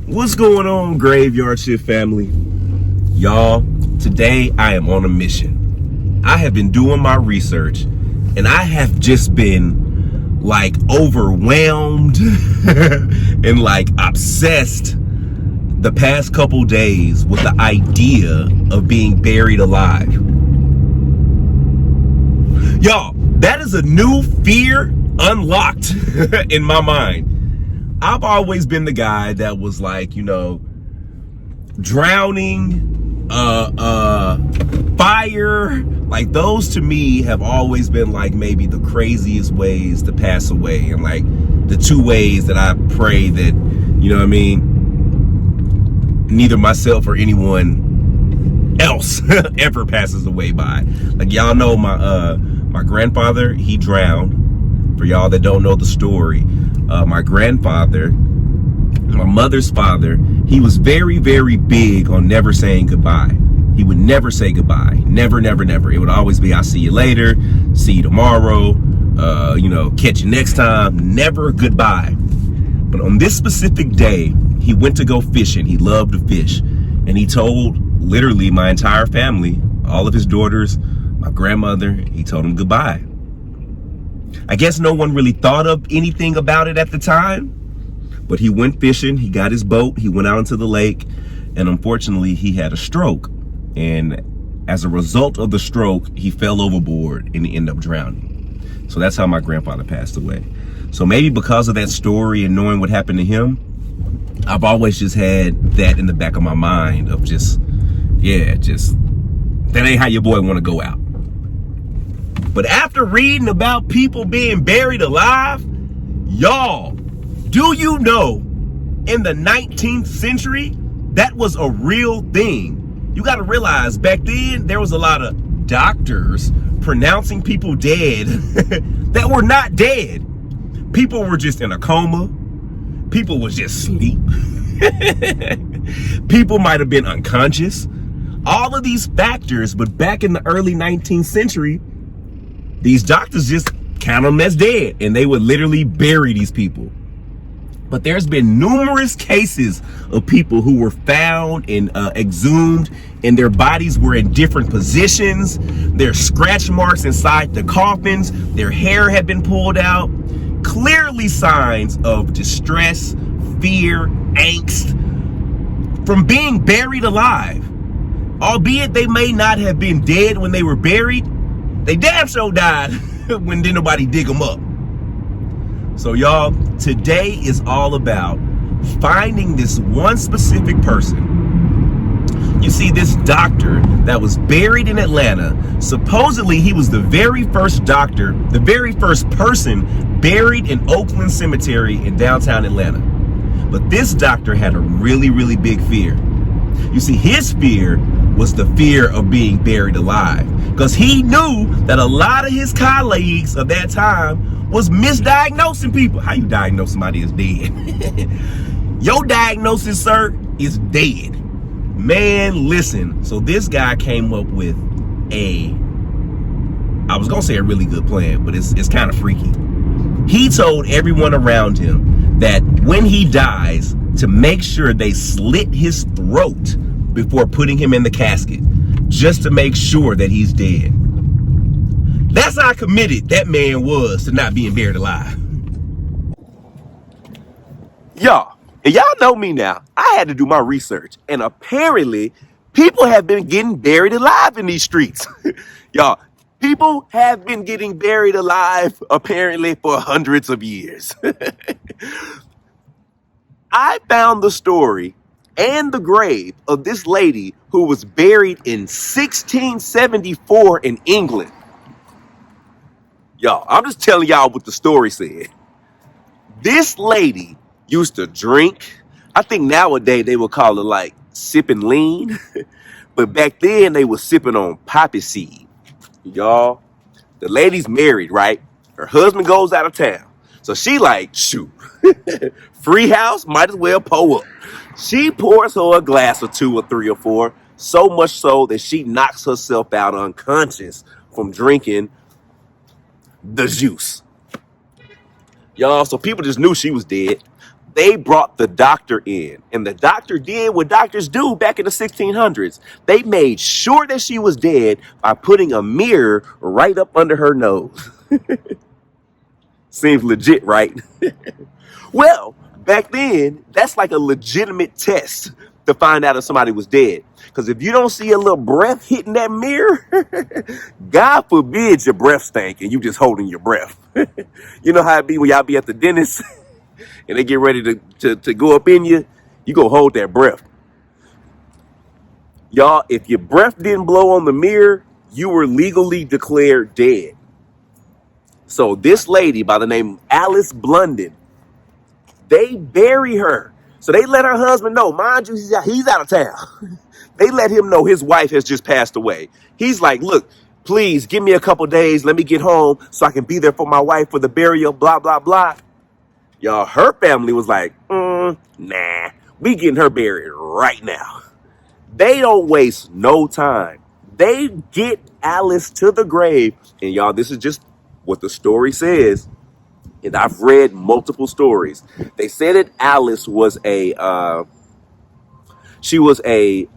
What's going on, Graveyard Shift family? Y'all, today I am on a mission. I have been doing my research and I have just been like overwhelmed and like obsessed the past couple days with the idea of being buried alive. Y'all, that is a new fear unlocked in my mind. I've always been the guy that was like, drowning, fire, like those to me have always been like maybe the craziest ways to pass away, and like the two ways that I pray that, neither myself or anyone else ever passes away by. Like y'all know my grandfather, he drowned. For y'all that don't know the story, my grandfather, my mother's father, he was very, very big on never saying goodbye. He would never say goodbye. Never, never, never. It would always be, I'll see you later, see you tomorrow, catch you next time. Never goodbye. But on this specific day, he went to go fishing. He loved to fish. And he told literally my entire family, all of his daughters, my grandmother, he told them goodbye. I guess no one really thought of anything about it at the time, but he went fishing, he got his boat, he went out into the lake, and unfortunately he had a stroke. And as a result of the stroke, he fell overboard and he ended up drowning. So that's how my grandfather passed away. So maybe because of that story and knowing what happened to him, I've always just had that in the back of my mind of just that ain't how your boy want to go out. But after reading about people being buried alive, y'all, do you know in the 19th century, that was a real thing? You got to realize back then there was a lot of doctors pronouncing people dead that were not dead. People were just in a coma. People was just asleep. People might have been unconscious. All of these factors, but back in the early 19th century, these doctors just count them as dead, and they would literally bury these people. But there's been numerous cases of people who were found and exhumed, and their bodies were in different positions. There's scratch marks inside the coffins. Their hair had been pulled out. Clearly signs of distress, fear, angst from being buried alive. Albeit they may not have been dead when they were buried, they damn sure died when didn't nobody dig them up. So y'all, today is all about finding this one specific person. You see, this doctor that was buried in Atlanta, supposedly he was the very first doctor, the very first person buried in Oakland Cemetery in downtown Atlanta. But this doctor had a really, really big fear. You see, his fear was the fear of being buried alive, because he knew that a lot of his colleagues of that time was misdiagnosing people. How you diagnose somebody as dead? Your diagnosis, sir, is dead. Man, listen. So this guy came up with I was gonna say a really good plan, but it's kind of freaky. He told everyone around him that when he dies, to make sure they slit his throat before putting him in the casket, just to make sure that he's dead. That's how committed that man was to not being buried alive. Y'all, and y'all know me now. I had to do my research, and apparently people have been getting buried alive in these streets. Y'all, people have been getting buried alive apparently for hundreds of years. I found the story and the grave of this lady who was buried in 1674 in England. Y'all, I'm just telling y'all what the story said. This lady used to drink. I think nowadays they would call it like sipping lean. But back then they were sipping on poppy seed. Y'all, the lady's married, right? Her husband goes out of town. So she like, shoot, free house, might as well pour up. She pours her a glass or two or three or four, so much so that she knocks herself out unconscious from drinking the juice. Y'all, so people just knew she was dead. they brought the doctor in, and the doctor did what doctors do back in the 1600s. They made sure that she was dead by putting a mirror right up under her nose. Seems legit, right? Well, back then, that's like a legitimate test to find out if somebody was dead. Because if you don't see a little breath hitting that mirror, God forbid your breath stank and you just holding your breath. You know how it be when y'all be at the dentist and they get ready to go up in you, you go hold that breath. Y'all, if your breath didn't blow on the mirror, you were legally declared dead. So this lady by the name of Alice Blunden, they bury her. So they let her husband know, mind you, he's out of town. They let him know his wife has just passed away. He's like, look, please give me a couple days. Let me get home so I can be there for my wife for the burial, blah, blah, blah. Y'all, her family was like, nah, we getting her buried right now. They don't waste no time. They get Alice to the grave. And y'all, this is just what the story says. And I've read multiple stories. They said that Alice was a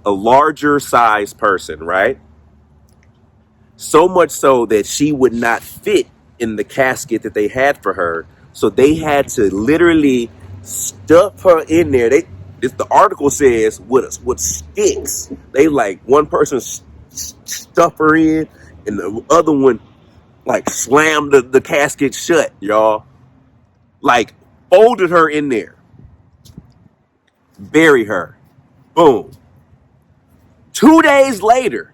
larger size person, right? So much so that she would not fit in the casket that they had for her. So they had to literally stuff her in there. The article says with sticks. They like one person stuff her in and the other one like slammed the casket shut, y'all. Like folded her in there. Bury her. Boom. 2 days later,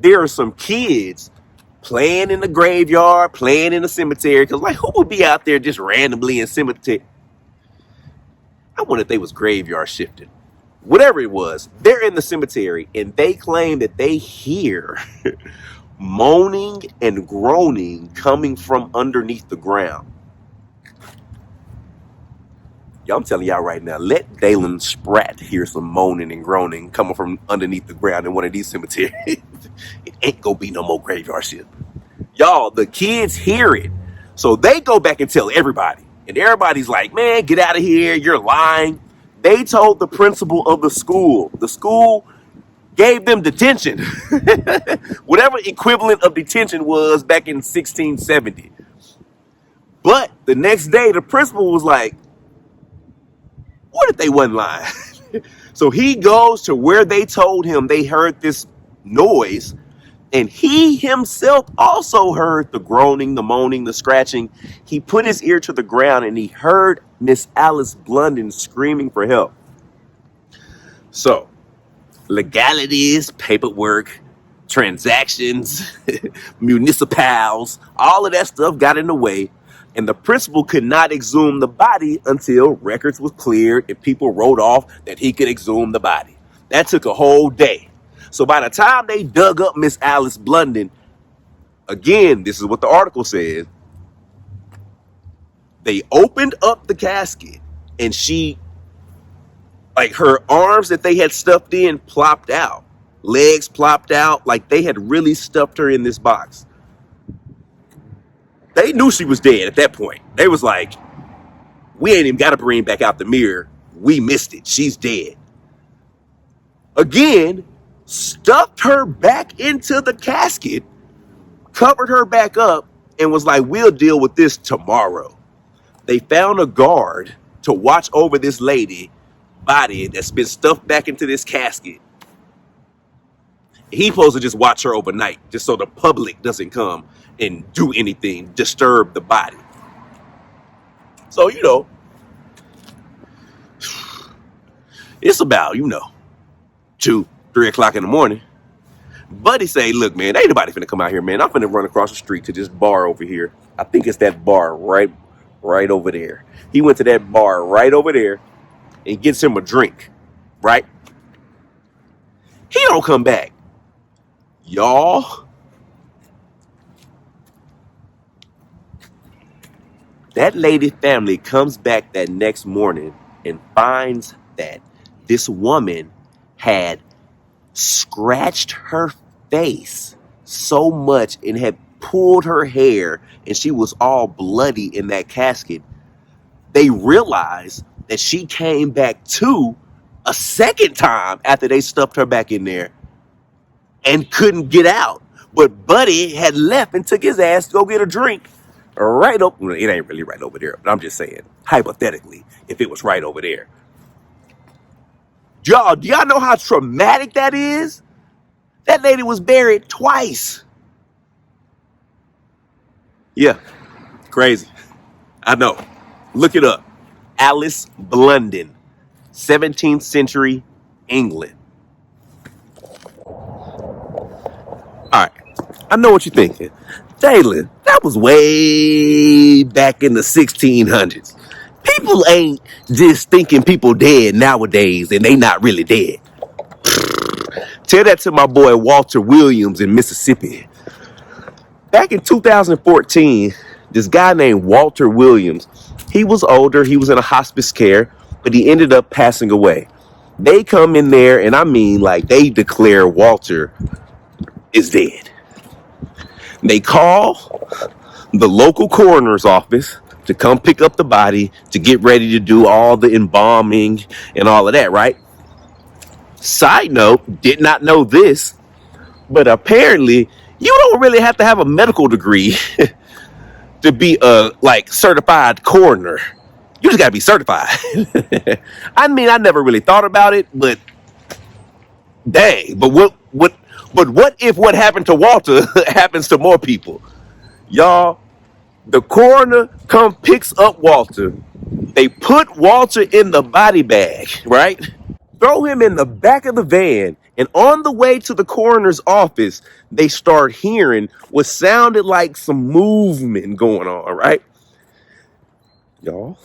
there are some kids playing in the graveyard, playing in the cemetery. Because, like, who would be out there just randomly in cemetery? I wonder if they was graveyard shifting. Whatever it was, they're in the cemetery, and they claim that they hear moaning and groaning coming from underneath the ground. Y'all, I'm telling y'all right now, let Dalen Spratt hear some moaning and groaning coming from underneath the ground in one of these cemeteries. It ain't gonna be no more graveyard shit. Y'all, the kids hear it. So they go back and tell everybody. And everybody's like, man, get out of here. You're lying. They told the principal of the school. The school gave them detention. Whatever equivalent of detention was back in 1670. But the next day, the principal was like, what if they wasn't lying? So he goes to where they told him they heard this noise. And he himself also heard the groaning, the moaning, the scratching. He put his ear to the ground and he heard Miss Alice Blunden screaming for help. So, legalities, paperwork, transactions, municipals, all of that stuff got in the way. And the principal could not exhume the body until records was cleared and people wrote off that he could exhume the body. That took a whole day. So by the time they dug up Miss Alice Blunden, again, this is what the article says, they opened up the casket and she, like her arms that they had stuffed in plopped out, legs plopped out, like they had really stuffed her in this box. They knew she was dead at that point. They was like, we ain't even got to bring back out the mirror. We missed it. She's dead. Again, stuffed her back into the casket, covered her back up, and was like, we'll deal with this tomorrow. They found a guard to watch over this lady body that's been stuffed back into this casket. He's supposed to just watch her overnight, just so the public doesn't come and do anything, disturb the body. So, you know, it's about, 2, 3 o'clock in the morning. Buddy say, look, man, ain't nobody finna come out here, man. I'm finna run across the street to this bar over here. I think it's that bar right over there. He went to that bar right over there and gets him a drink, right? He don't come back. Y'all, that lady family comes back that next morning and finds that this woman had scratched her face so much and had pulled her hair and she was all bloody in that casket. They realized that she came back to a second time after they stuffed her back in there and couldn't get out. But Buddy had left and took his ass to go get a drink right over. Well, it ain't really right over there, but I'm just saying, hypothetically, if it was right over there. Y'all, do y'all know how traumatic that is? That lady was buried twice. Yeah, crazy. I know. Look it up. Alice Blunden, 17th century England. All right. I know what you're thinking. Dalen, that was way back in the 1600s. People ain't just thinking people dead nowadays and they not really dead. Tell that to my boy Walter Williams in Mississippi. Back in 2014, this guy named Walter Williams, he was older, he was in a hospice care, but he ended up passing away. They come in there, and I mean, like, they declare Walter is dead. They call the local coroner's office to come pick up the body to get ready to do all the embalming and all of that, right? Side note, did not know this, but apparently you don't really have to have a medical degree to be a certified coroner. You just gotta be certified. I mean, I never really thought about it, but dang. But what if what happened to Walter happens to more people? Y'all, the coroner picks up Walter. They put Walter in the body bag, right? Throw him in the back of the van, and on the way to the coroner's office, they start hearing what sounded like some movement going on, right? Y'all,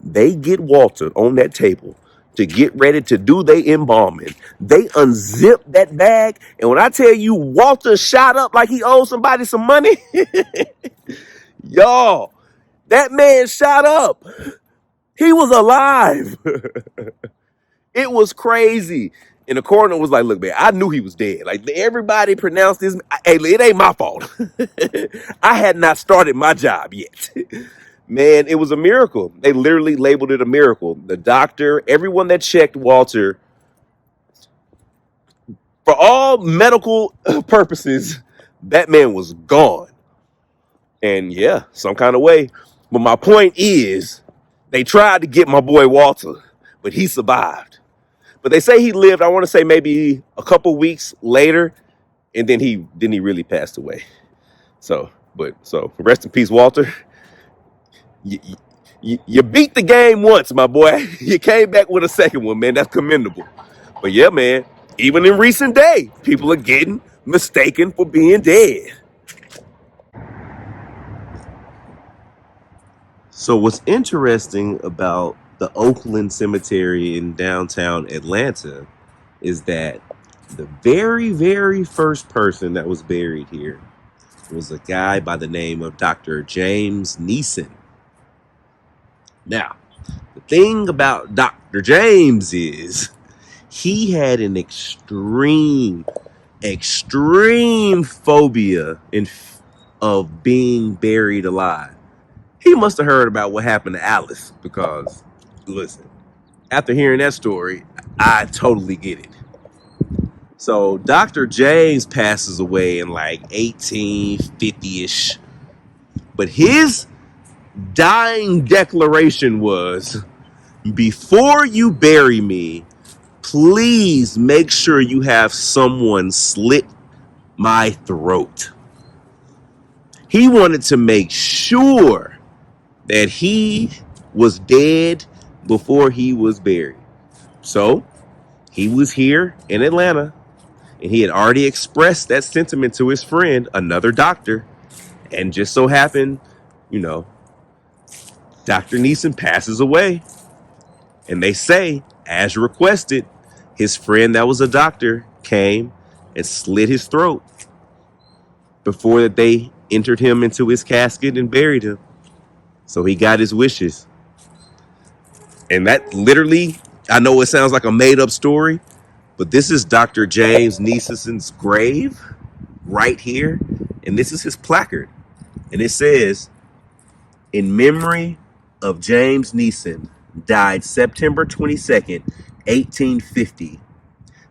they get Walter on that table to get ready to do their embalming. They unzip that bag, and when I tell you Walter shot up like he owed somebody some money, y'all, that man shot up. He was alive. It was crazy. And the coroner was like, look, man, I knew he was dead. Like, everybody pronounced this. Hey, it ain't my fault. I had not started my job yet. Man, it was a miracle. They literally labeled it a miracle. The doctor, everyone that checked Walter, for all medical purposes, that man was gone. And yeah, some kind of way. But my point is, they tried to get my boy Walter, but he survived. But they say he lived, I want to say maybe a couple weeks later, and then he really passed away. So rest in peace, Walter. You beat the game once, my boy. You came back with a second one, man. That's commendable. But yeah, man, even in recent day, people are getting mistaken for being dead. So what's interesting about the Oakland Cemetery in downtown Atlanta is that the very, very first person that was buried here was a guy by the name of Dr. James Neeson. Now, the thing about Dr. James is he had an extreme phobia of being buried alive. He must have heard about what happened to Alice, because, listen, after hearing that story, I totally get it. So Dr. James passes away in like 1850-ish. But his dying declaration was, before you bury me, please make sure you have someone slit my throat. He wanted to make sure that he was dead before he was buried. So he was here in Atlanta, and he had already expressed that sentiment to his friend, another doctor. And just so happened, Dr. Neeson passes away. And they say, as requested, his friend that was a doctor came and slit his throat before that they entered him into his casket and buried him. So he got his wishes. And that literally, I know it sounds like a made-up story, but this is Dr. James Neeson's grave right here. And this is his placard. And it says, in memory of James Neeson, died September 22nd, 1850.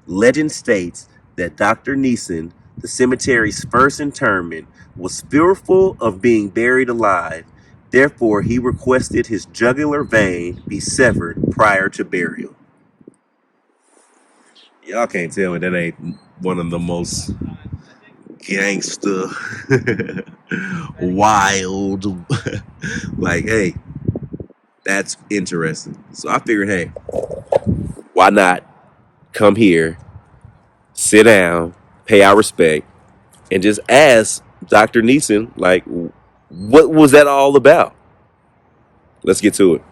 Legend states that Dr. Neeson, the cemetery's first interment, was fearful of being buried alive. Therefore, he requested his jugular vein be severed prior to burial. Y'all can't tell me that ain't one of the most gangster, wild, like, hey, that's interesting. So I figured, hey, why not come here, sit down, pay our respect, and just ask Dr. Neeson, like, what was that all about? Let's get to it.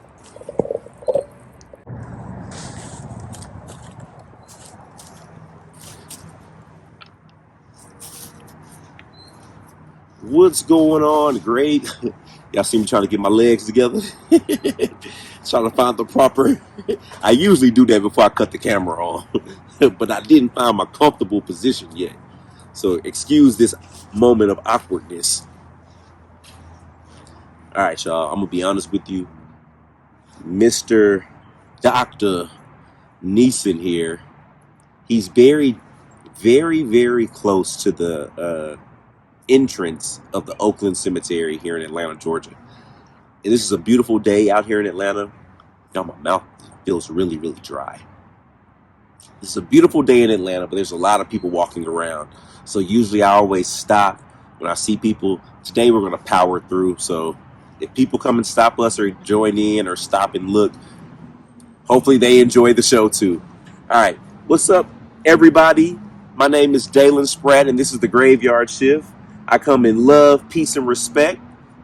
What's going on? Great. Y'all see me trying to get my legs together? Trying to find the proper. I usually do that before I cut the camera on, but I didn't find my comfortable position yet. So excuse this moment of awkwardness. All right, y'all. I'm gonna be honest with you, Mr. Dr. Neeson here. He's buried very, very close to the entrance of the Oakland Cemetery here in Atlanta, Georgia. And this is a beautiful day out here in Atlanta. Now my mouth feels really, really dry. It's a beautiful day in Atlanta, but there's a lot of people walking around. So usually I always stop when I see people. Today we're going to power through. So if people come and stop us or join in or stop and look, hopefully they enjoy the show too. All right. What's up, everybody? My name is Dalen Spratt, and this is the Graveyard Shift. I come in love, peace, and respect.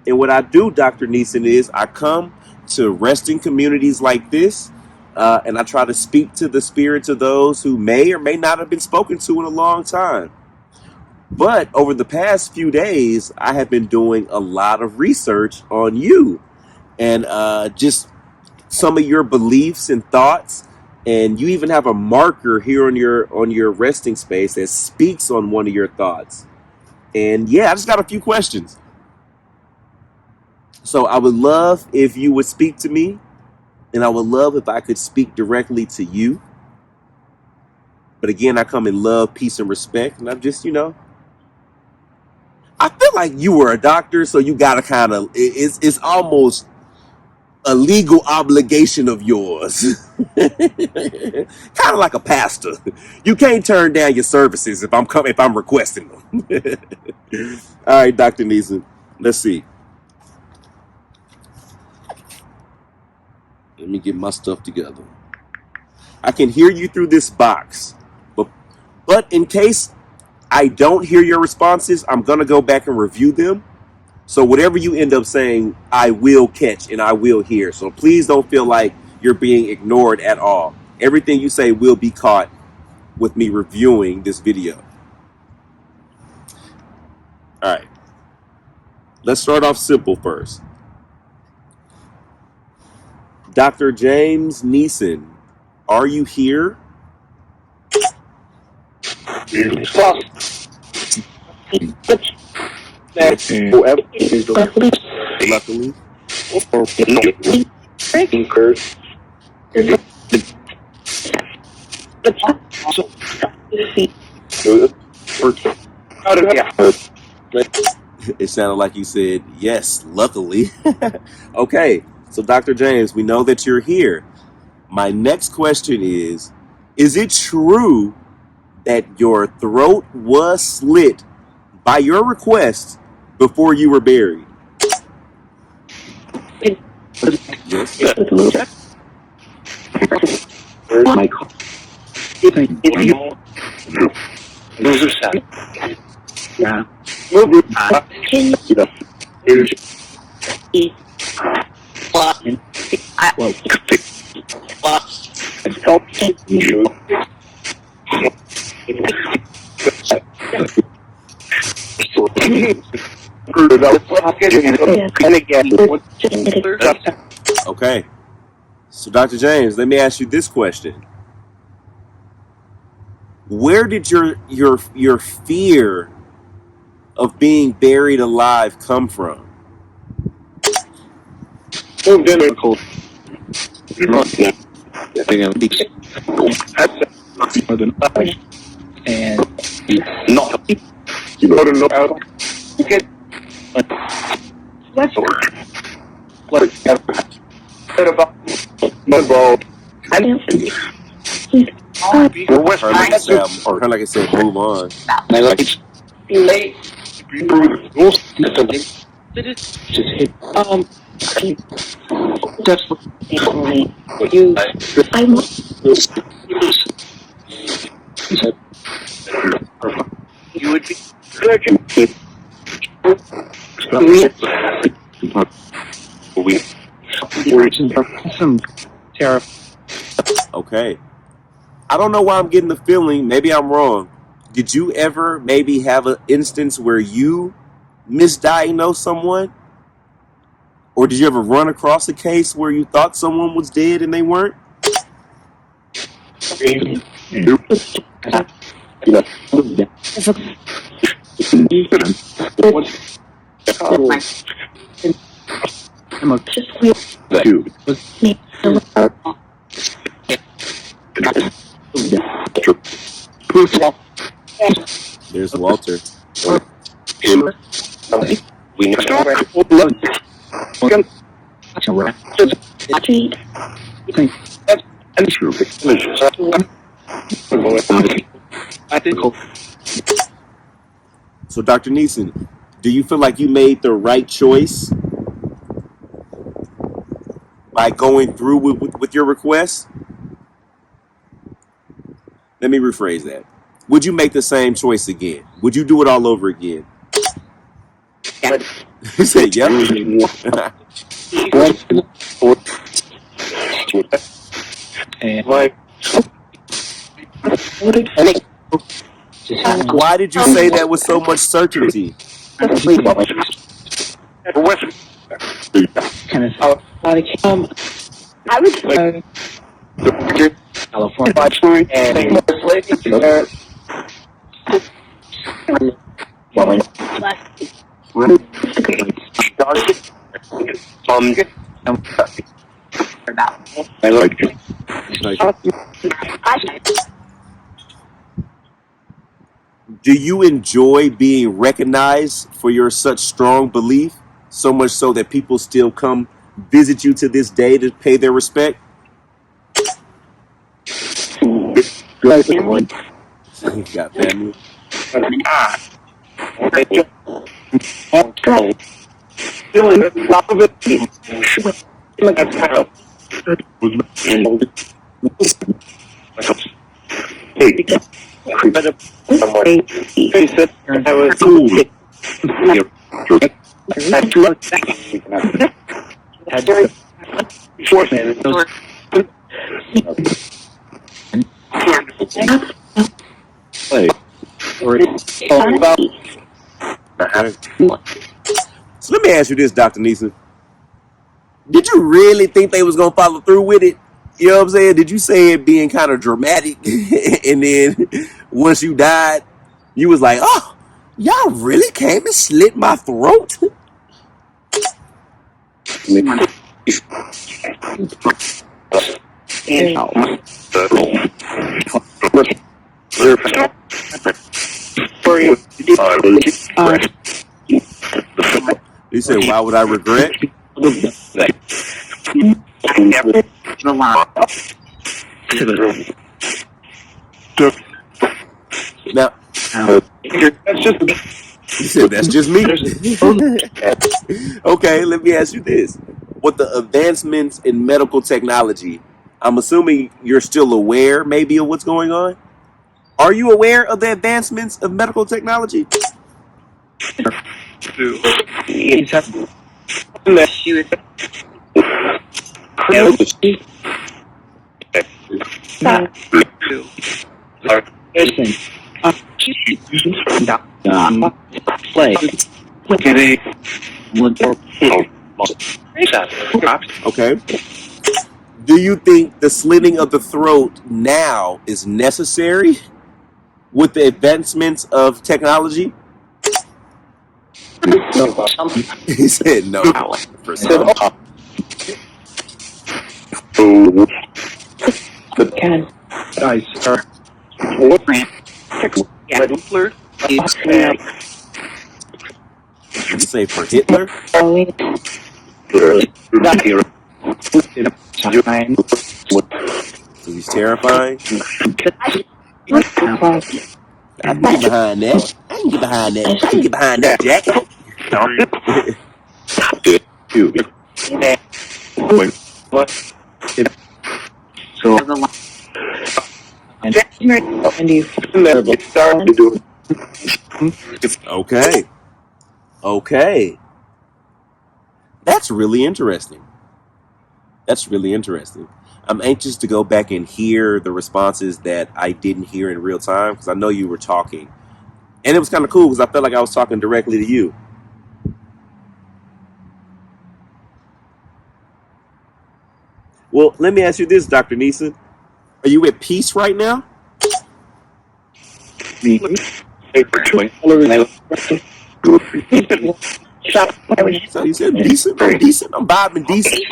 And what I do, Dr. Neeson, is I come to resting communities like this, and I try to speak to the spirits of those who may or may not have been spoken to in a long time. But over the past few days, I have been doing a lot of research on you and just some of your beliefs and thoughts. And you even have a marker here on your resting space that speaks on one of your thoughts. And yeah, I just got a few questions. So I would love if you would speak to me, and I would love if I could speak directly to you. But again, I come in love, peace, and respect. And I'm just, I feel like you were a doctor, so you gotta kind of, it's almost a legal obligation of yours. Kind of like a pastor. You can't turn down your services if I'm requesting them. All right, Dr. Neeson, let's see. Let me get my stuff together. I can hear you through this box, but in case I don't hear your responses, I'm gonna go back and review them. So whatever you end up saying, I will catch and I will hear. So please don't feel like you're being ignored at all. Everything you say will be caught with me reviewing this video. All right. Let's start off simple first. Dr. James Neeson, are you here? Luckily. It sounded like you said, yes, luckily. Okay, so Dr. James, we know that you're here. My next question is it true that your throat was slit by your request before you were buried? Yes. Okay. So Dr. James, let me ask you this question. Where did your fear of being buried alive come from? And not you know to know how to get what about football and like I said, move on. late that's what you you would be some terror. Okay. I don't know why I'm getting the feeling, maybe I'm wrong. Did you ever maybe have an instance where you misdiagnosed someone? Or did you ever run across a case where you thought someone was dead and they weren't? There's Walter. So, Dr. Neeson, do you feel like you made the right choice by going through with your request? Let me rephrase that. Would you make the same choice again? Would you do it all over again? You said, yep. Why did you say that with so much certainty? I would California I like it. Do you enjoy being recognized for your such strong belief? So much so that people still come visit you to this day to pay their respect? You got family. So let me ask you this, Dr. Neeson. Did you really think they was gonna follow through with it? You know what I'm saying? Did you say it being kind of dramatic, and then once you died, you was like, "Oh, y'all really came and slit my throat"? He said, "Why would I regret?" Now, he said, "That's just me." Okay, let me ask you this: with the advancements in medical technology, I'm assuming you're still aware, maybe, of what's going on. Are you aware of the advancements of medical technology? Okay. Do you think the slitting of the throat now is necessary with the advancements of technology? He said no. For some. So, the can dice are what Hitler is Did you say for Hitler? not here. So he's terrifying. I can get behind that. I can get behind that. I can get behind that, Jack. So and you started to do Okay. Okay. That's really interesting. That's really interesting. I'm anxious to go back and hear the responses that I didn't hear in real time because I know you were talking. And it was kind of cool because I felt like I was talking directly to you. Well, let me ask you this, Dr. Neeson. Are you at peace right now? me. So you said decent? I'm decent. I'm vibing decent.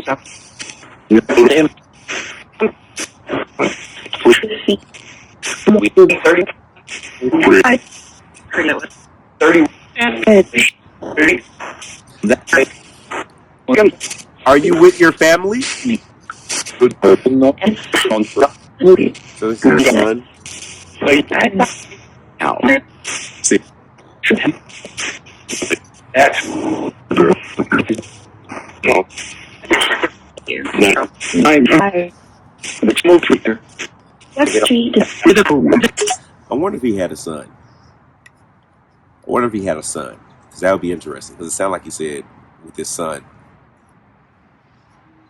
Are you with your family? So this is your son. I wonder if he had a son. I wonder if he had a son. Because that would be interesting. Because it sounded like he said with his son.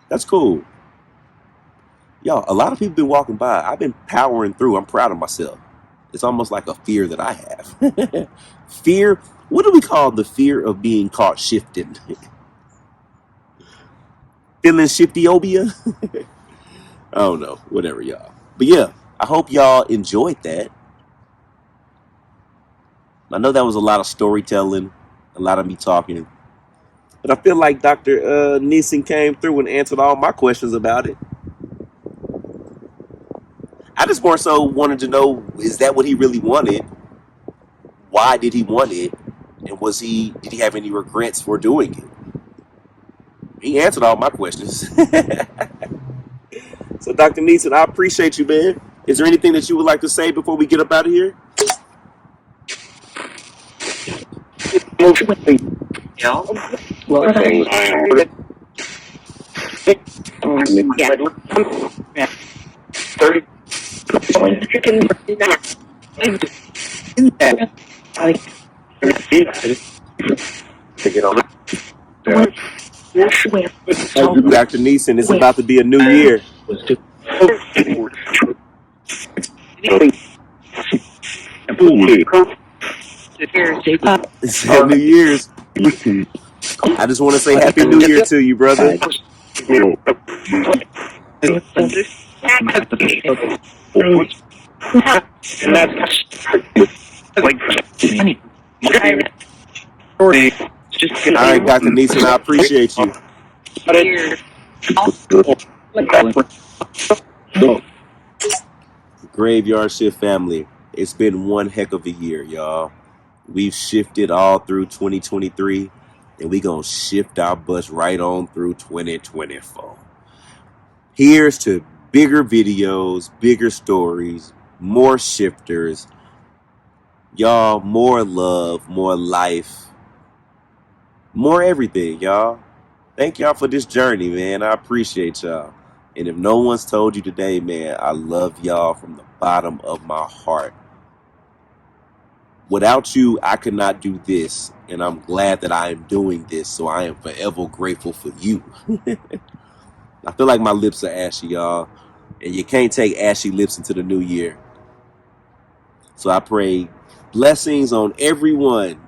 That's cool. Y'all, a lot of people been walking by. I've been powering through. I'm proud of myself. It's almost like a fear that I have. Fear. What do we call the fear of being caught shifting? Feeling shiftyobia? I don't know. Whatever, y'all. But yeah, I hope y'all enjoyed that. I know that was a lot of storytelling, a lot of me talking. But I feel like Dr. Neeson came through and answered all my questions about it. I just more so wanted to know, is that what he really wanted? Why did he want it? And did he have any regrets for doing it? He answered all my questions. So Dr. Neeson, I appreciate you, man. Is there anything that you would like to say before we get up out of here? Dr. Neeson, it's about to be a new year. It's New Year's. I just want to say Happy New Year to you, brother. All right, Dr. Neeson, I appreciate you. Graveyard Shift family, it's been one heck of a year, y'all. We've shifted all through 2023, and we gonna shift our butts right on through 2024. Here's to bigger videos, bigger stories, more shifters. Y'all, more love, more life, more everything, y'all. Thank y'all for this journey, man. I appreciate y'all. And if no one's told you today, man, I love y'all from the bottom of my heart. Without you, I could not do this. And I'm glad that I am doing this. So I am forever grateful for you. I feel like my lips are ashy, y'all. And you can't take ashy lips into the new year. So I pray blessings on everyone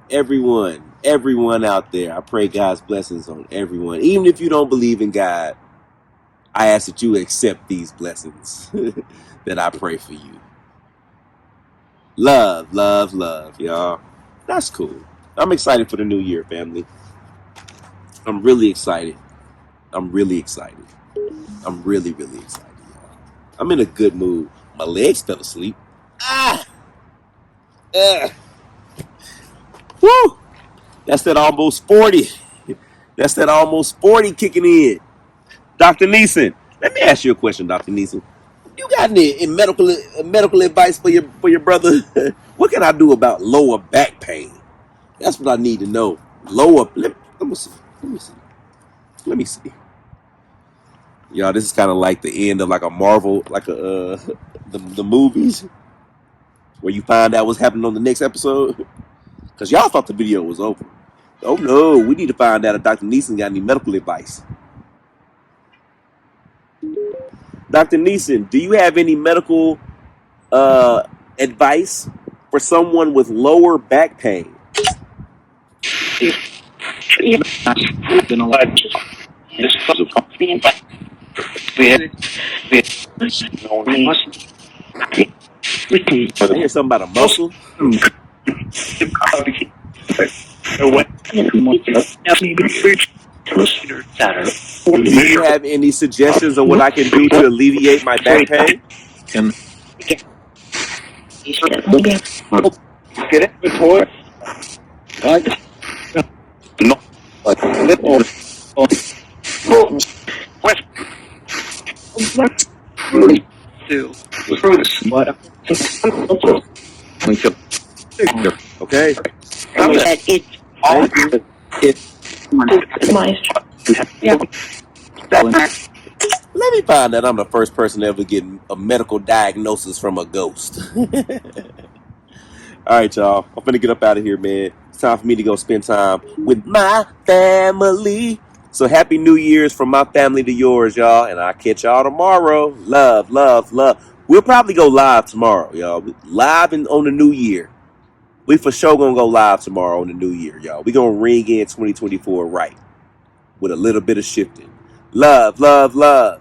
out there. I pray God's blessings on everyone. Even if you don't believe in God, I ask that you accept these blessings that I pray for you. Love, love, love, y'all. That's cool. I'm excited for the new year, family. I'm really excited. I'm really excited. I'm really, really excited, y'all. I'm in a good mood. My legs fell asleep. Woo! That's that almost 40. That's that almost 40 kicking in. Dr. Neeson, let me ask you a question, Dr. Neeson. You got any medical advice for your brother? What can I do about lower back pain? That's what I need to know. Let me see. Let me see. Let me see. Y'all, this is kind of like the end of like a Marvel, like a the movies where you find out what's happening on the next episode. Because y'all thought the video was over. Oh no, we need to find out if Dr. Neeson got any medical advice. Dr. Neeson, do you have any medical advice for someone with lower back pain? I hear something about a muscle. Do you have any suggestions on what I can do to alleviate my back pain? Okay. Thank you. Let me find out I'm the first person to ever get a medical diagnosis from a ghost. All right, y'all. I'm finna get up out of here, man. It's time for me to go spend time with my family. So happy New Year's from my family to yours, y'all. And I'll catch y'all tomorrow. Love, love, love. We'll probably go live tomorrow, y'all. Live on the new year. We for sure gonna go live tomorrow on the new year, y'all. We gonna ring in 2024 right with a little bit of shifting. Love, love, love.